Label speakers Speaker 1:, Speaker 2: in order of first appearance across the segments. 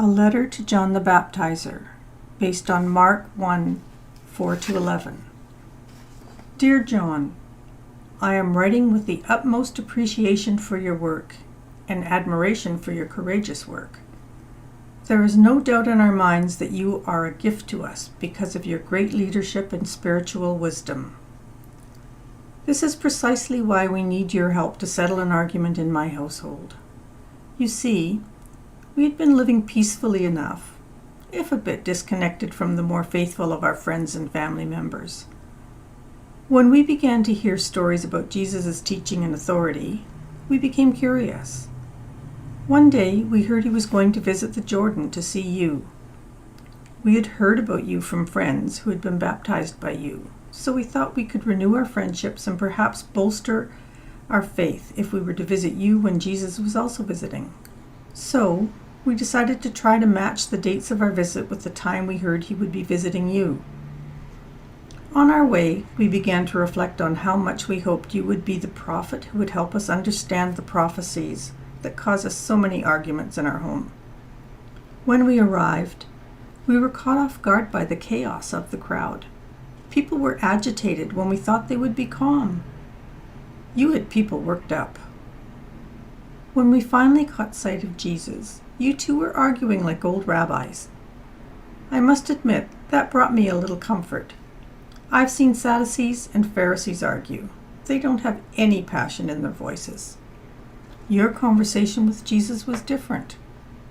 Speaker 1: A letter to John the Baptizer, based on Mark 1, 4-11. Dear John, I am writing with the utmost appreciation for your work and admiration for your courageous work. There is no doubt in our minds that you are a gift to us because of your great leadership and spiritual wisdom. This is precisely why we need your help to settle an argument in my household. You see, we had been living peacefully enough, if a bit disconnected from the more faithful of our friends and family members. When we began to hear stories about Jesus' teaching and authority, we became curious. One day, we heard he was going to visit the Jordan to see you. We had heard about you from friends who had been baptized by you, so we thought we could renew our friendships and perhaps bolster our faith if we were to visit you when Jesus was also visiting. So, we decided to try to match the dates of our visit with the time we heard he would be visiting you. On our way, we began to reflect on how much we hoped you would be the prophet who would help us understand the prophecies that cause us so many arguments in our home. When we arrived, we were caught off guard by the chaos of the crowd. People were agitated when we thought they would be calm. You had people worked up. When we finally caught sight of Jesus, you two were arguing like old rabbis. I must admit, that brought me a little comfort. I've seen Sadducees and Pharisees argue. They don't have any passion in their voices. Your conversation with Jesus was different.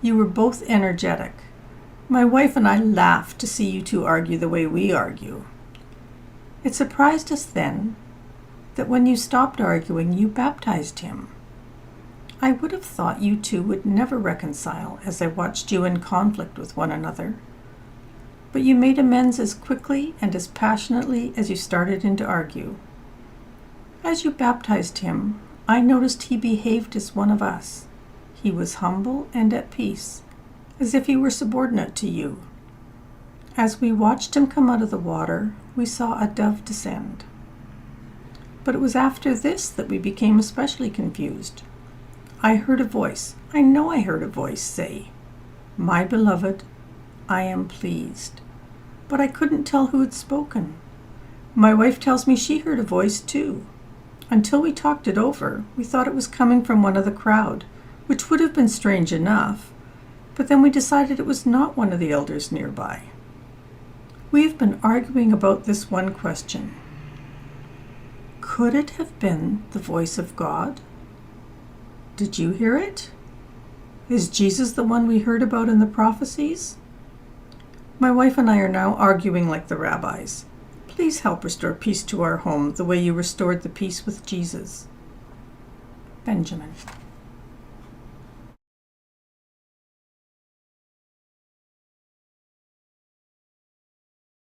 Speaker 1: You were both energetic. My wife and I laughed to see you two argue the way we argue. It surprised us then that when you stopped arguing, you baptized him. I would have thought you two would never reconcile as I watched you in conflict with one another. But you made amends as quickly and as passionately as you started in to argue. As you baptized him, I noticed he behaved as one of us. He was humble and at peace, as if he were subordinate to you. As we watched him come out of the water, we saw a dove descend. But it was after this that we became especially confused. I heard a voice, I know I heard a voice say, "My beloved, I am pleased." But I couldn't tell who had spoken. My wife tells me she heard a voice too. Until we talked it over, we thought it was coming from one of the crowd, which would have been strange enough, but then we decided it was not one of the elders nearby. We have been arguing about this one question. Could it have been the voice of God? Did you hear it? Is Jesus the one we heard about in the prophecies? My wife and I are now arguing like the rabbis. Please help restore peace to our home the way you restored the peace with Jesus. Benjamin.